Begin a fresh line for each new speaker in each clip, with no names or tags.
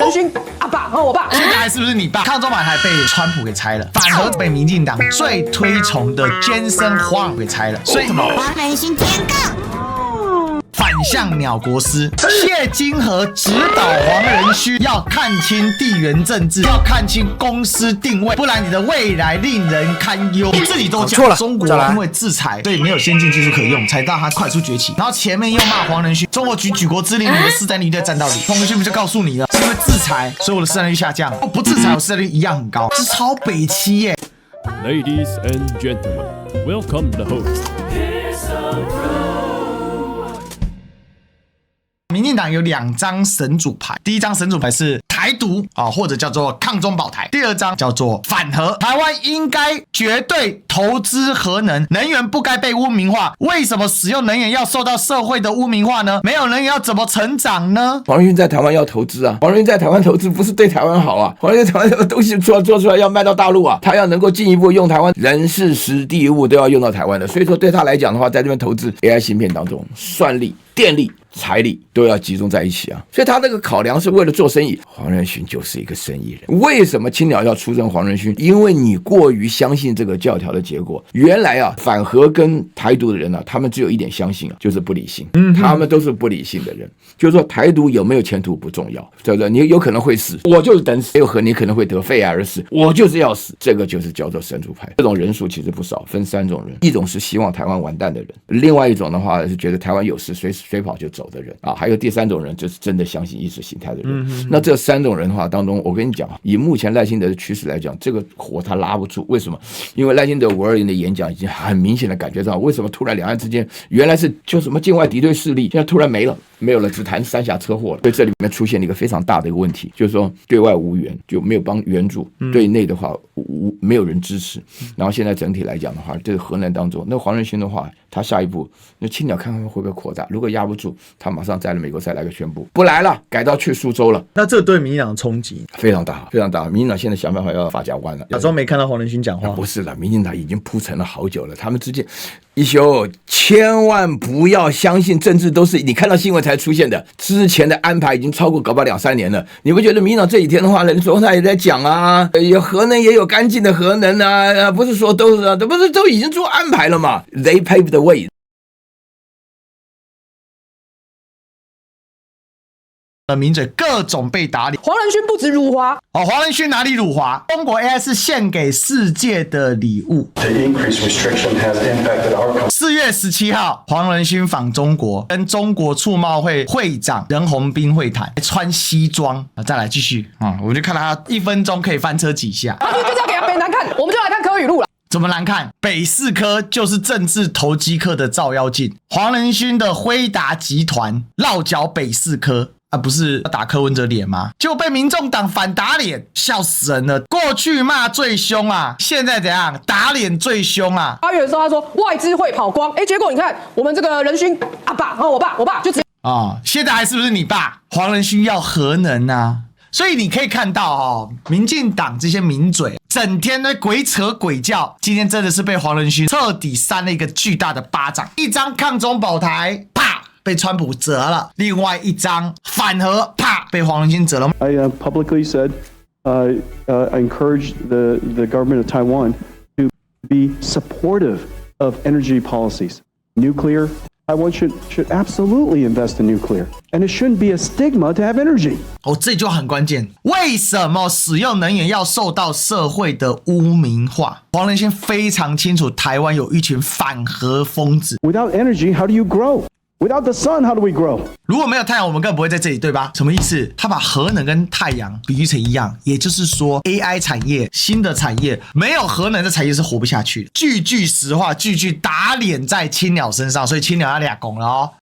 仁勋阿爸和我爸，
现在还是不是你爸？抗中保台被川普给拆了，反而被民进党最推崇的健身荒给拆了，所以什么？
黄仁勋天告。
反向鸟国师，谢金河指导黄仁勋要看清地缘政治，要看清公司定位，不然你的未来令人堪忧。你自己都讲，中国因为制裁，所以没有先进技术可以用，才让它快速崛起。然后前面又骂黄仁勋，中国举国之力，你的市占率在占到底。黄仁勋不就告诉你了，是因为制裁，所以我的市占率下降，不制裁我市占率一样很高，这超北七耶。
Ladies and gentlemen, welcome the host.
民进党有2张神主牌，第一张神主牌是台独或者叫做抗中保台，第2张叫做反核。台湾应该绝对投资核能，能源不该被污名化。为什么使用能源要受到社会的污名化呢？没有能源要怎么成长呢？
黄仁勋在台湾要投资啊，黄仁勋在台湾投资不是对台湾好啊，黄仁勋在台湾的东西做出来要卖到大陆啊，他要能够进一步用台湾人事时地物都要用到台湾的，所以说对他来讲的话，在这边投资 AI 芯片当中，算力、电力、财力都要集中在一起啊，所以他这个考量是为了做生意。黄仁勋就是一个生意人。为什么青鸟要出征黄仁勋？因为你过于相信这个教条的结果。原来反核跟台独的人他们只有一点相信就是不理性，他们都是不理性的人。就是说台独有没有前途不重要，对不对？你有可能会死，我就是等死；有和你可能会得肺癌而死，我就是要死。这个就是叫做神主牌。这种人数其实不少，分3种人：一种是希望台湾完蛋的人，另外一种的话是觉得台湾有事随跑就走的人还有第3种人就是真的相信意识形态的人。那这3种人的话当中，我跟你讲，以目前赖清德的趋势来讲，这个火他拉不住。为什么？因为赖清德520的演讲已经很明显的感觉到，为什么突然两岸之间原来是就什么境外敌对势力，现在突然没有了，只谈3峡车祸了。所以这里面出现了一个非常大的一个问题，就是说对外无援，就没有帮援助；对内的话没有人支持。然后现在整体来讲的话，这个河南当中，那黄仁勋的话，他下一步那青鸟看看会不会扩大，如果压不住，他马上在美国再来个宣布，不来了，改到去苏州了。
那这对民进党的冲击
非常大，非常大。民进党现在想办法要法甲湾了。
假装没看到黄仁勋讲话，
不是了，民进党已经铺陈了好久了，他们之间一休千万不要相信政治都是你看到新闻才出现的，之前的安排已经超过搞不好2-3年了。你不觉得民进党这几天的话，人说他也在讲有核能也有干净的核能不是说都是不是都已经做安排了嘛 ？They paved the way。
名嘴各种被打脸，
黄仁勋不止辱华
黄仁勋哪里辱华？中国 AI 是献给世界的礼物。4月17号，黄仁勋访中国，跟中国促贸会会长任鸿斌会谈，穿西装再来继续我们就看他1分钟可以翻车几下。
他就是要给他别难看，我们就来看柯语录了。
怎么难看？北四科就是政治投机客的照妖镜，黄仁勋的辉达集团落脚北四科。不是要打柯文哲脸吗？就被民众党反打脸，笑死人了。过去骂最凶现在怎样？打脸最凶
8月的时候他说外资会跑光，结果你看我们这个仁勋阿爸和我爸就直接
现在还是不是你爸？黄仁勋要核能所以你可以看到民进党这些名嘴整天的鬼扯鬼叫，今天真的是被黄仁勋彻底扇了一个巨大的巴掌，一张抗中保台，啪！被川普折了，另外一张反核，啪，被黄仁勋折了。
I publicly said, I encouraged the government of Taiwan to be supportive of energy policies. Nuclear, Taiwan should absolutely invest in nuclear, and it shouldn't be a stigma to have energy.
这就很关键，为什么使用能源要受到社会的污名化？黄仁勋非常清楚，台湾有一群反核疯子。
Without energy, how do you grow?Without the sun, how do we grow?
如果没有太阳，我们根本不会在这里，对吧？什么意思？他把核能跟太阳比喻成一样，也就是说 AI 产业、新的产业，没有核能的产业是活不下去的。句实话，句打脸在青鸟身上，所以青鸟要俩拱了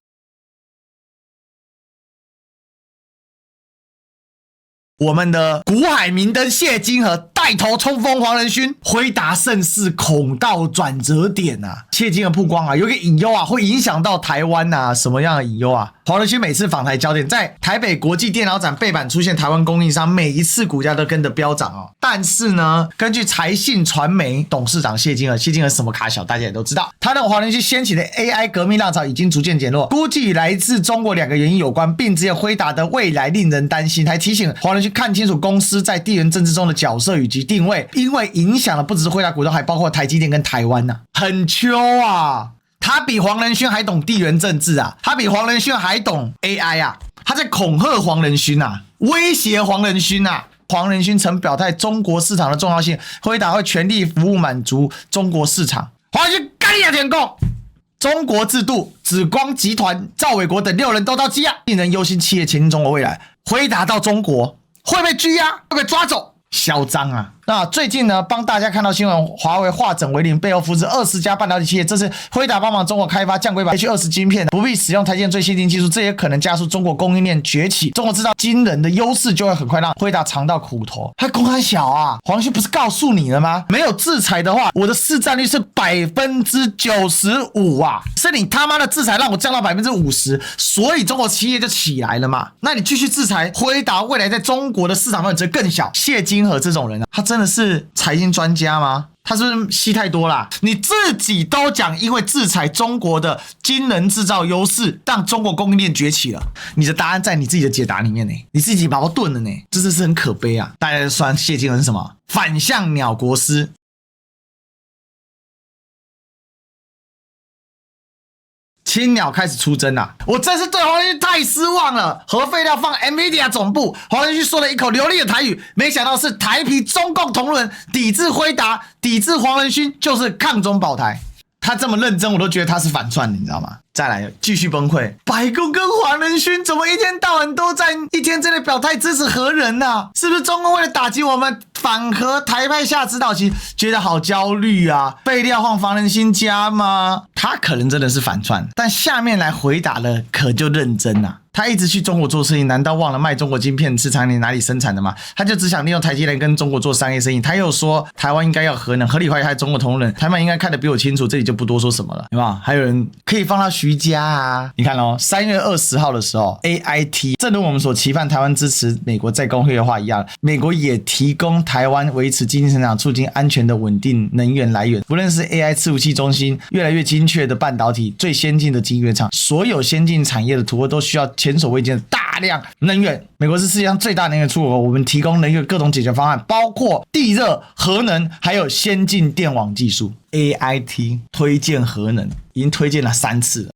我们的股海明灯谢金河带带头冲锋黄仁勋，辉达盛世恐到转折点啊！谢金河曝光啊，有一个隐忧啊，会影响到台湾啊，什么样的隐忧啊？黄仁勋每次访台焦点，在台北国际电脑展背板出现台湾供应商，每一次股价都跟着飙涨哦。但是呢，根据财信传媒董事长谢金河什么卡小，大家也都知道，他认为黄仁勋掀起的 AI 革命浪潮已经逐渐减弱，估计来自中国2个原因有关，并只有辉达的未来令人担心，还提醒黄仁勋看清楚公司在地缘政治中的角色以及定位，因为影响的不只是辉达股东，还包括台积电跟台湾啊，很秋啊。他比黄仁勋还懂地缘政治啊，他比黄仁勋还懂 AI 啊，他在恐吓黄仁勋啊，威胁黄仁勋啊。黄仁勋曾表态中国市场的重要性，辉达会全力服务满足中国市场。黄仁勋干你啊舔共！中国制度、紫光集团、赵伟国等6人都到羁押，令人忧心企业前进中国未来。辉达到中国会被拘押，会被抓走，嚣张啊！那最近呢，帮大家看到新闻，华为化整为零，背后扶持20家半导体企业，这是辉达帮忙中国开发降规版 H20 晶片，不必使用台积电最先进技术，这也可能加速中国供应链崛起。中国制造惊人的优势，就会很快让辉达尝到苦头。还公开小啊，黄旭不是告诉你了吗？没有制裁的话，我的市占率是95%啊，是你他妈的制裁让我降到50%，所以中国企业就起来了嘛。那你继续制裁辉达，未来在中国的市场份额更小。谢金河这种人啊，他真的是财经专家吗？他是不是吸太多啦？你自己都讲，因为制裁中国的惊人制造优势，让中国供应链崛起了。你的答案在你自己的解答里面呢，你自己矛盾了呢，这是很可悲啊！大家就说谢金河是什么？反向鸟国师。青鸟开始出征啊！我真是对黄仁勋太失望了。核废料放 NVIDIA 总部，黄仁勋说了一口流利的台语，没想到是台皮中共同路人，抵制辉达，抵制黄仁勋，就是抗中保台。他这么认真，我都觉得他是反串的，你知道吗？再来继续崩溃，白宫跟黄仁勋怎么一天到晚都在一天之内表态支持核人啊？是不是中共为了打击我们反核台派下指导棋，觉得好焦虑啊？废料换黄仁勋家吗？他可能真的是反串，但下面来回答的可就认真啊。他一直去中国做事情，难道忘了卖中国晶片是产哪里生产的吗？他就只想利用台积电跟中国做商业生意。他又说台湾应该要核能，合理怀疑他中国同仁，台湾应该看得比我清楚，这里就不多说什么了，对吧？还有人可以放到徐家啊，你看哦，3月20号的时候 ，AIT 正如我们所期盼台湾支持美国再工业化一样，美国也提供台湾维持经济成长、促进安全的稳定能源来源，不论是 AI 伺服器中心、越来越精确的半导体、最先进的晶圆厂，所有先进产业的突破都需要前所未见的大量能源。美国是世界上最大能源出口国，我们提供能源各种解决方案，包括地热、核能，还有先进电网技术。AIT 推荐核能，已经推荐了3次了。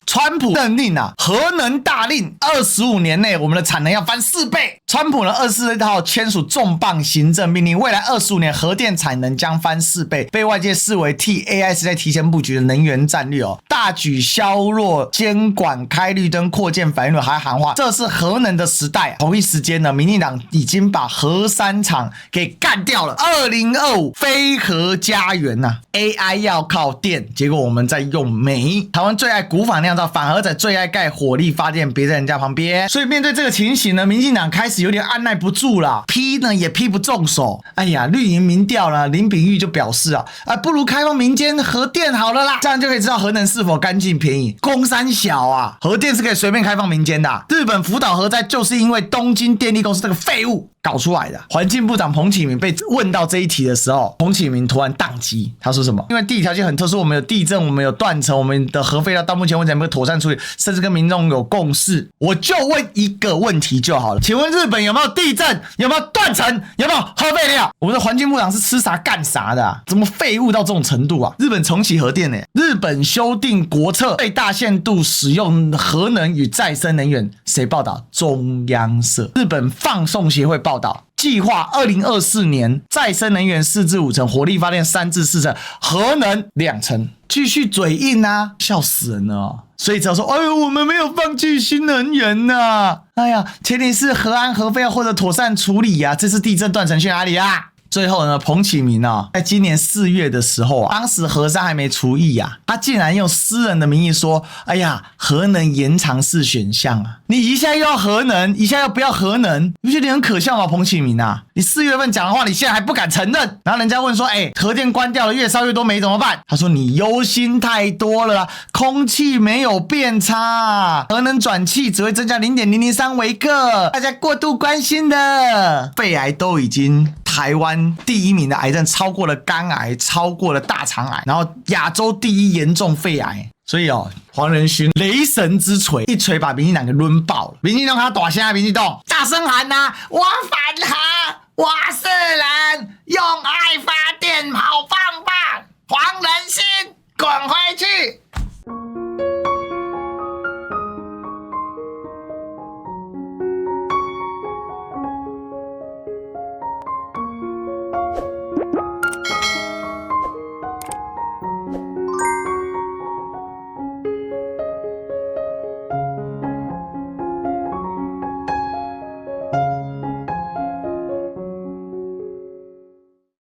川普任令啊，核能大令，25年内我们的产能要翻4倍。川普呢24号签署重磅行政命令，未来25年核电产能将翻4倍，被外界视为替 AI 时代提前布局的能源战略哦，大举削弱监管、开绿灯、扩建反应炉，还喊话这是核能的时代。同一时间呢，民进党已经把核3厂给干掉了，2025非核家园呐、AI 要靠电，结果我们在用煤。台湾最爱古法酿造，反核仔最爱盖火力发电，别在人家旁边。所以面对这个情形呢，民进党开始有点按耐不住了，批呢也批不重手。哎呀，绿营民调呢，林秉煜就表示啊，不如开放民间核电好了啦，这样就可以知道核能是否干净便宜。公三小啊，核电是可以随便开放民间的、日本福岛核灾就是因为东京电力公司这个废物搞出来的。环境部长彭启明被问到这一题的时候，彭启明突然宕机，他说什么？因为地理条件很特殊，我们有地震，我们有断层，我们的核废料到目前为止还没有妥善处理，甚至跟民众有共识。我就问一个问题就好了，请问日本有没有地震？有没有断层？有没有核废料？我们的环境部长是吃啥干啥的、啊？怎么废物到这种程度啊？日本重启核电呢、日本修订国策，最大限度使用核能与再生能源。谁报道？中央社。日本放送协会报道。计划2024年再生能源4至5成，火力发电3至4成，核能2成，继续嘴硬啊，笑死人了哦。所以只要说，哎呦，我们没有放弃新能源呐、哎呀，前提是核安核废料或者妥善处理啊。这次地震断层去哪里啊？最后呢，彭启明啊，在今年4月的时候啊，当时核三还没除役啊，他竟然用私人的名义说：“哎呀，核能延长是选项啊！”你一下又要核能，一下又不要核能，你不觉得你很可笑吗？彭启明啊，你4月份讲的话，你现在还不敢承认。然后人家问说：“核电关掉了，越烧越多煤怎么办？”他说：“你忧心太多了啦，空气没有变差，核能转气只会增加0.003微克，大家过度关心的肺癌都已经。”台湾第1名的癌症超过了肝癌，超过了大肠癌，然后亚洲第1严重肺癌。所以黄仁勋雷神之锤一锤把民进党给抡爆了。民进党他大声啊，民进党大声喊啊，我反核，我是人，用爱发电好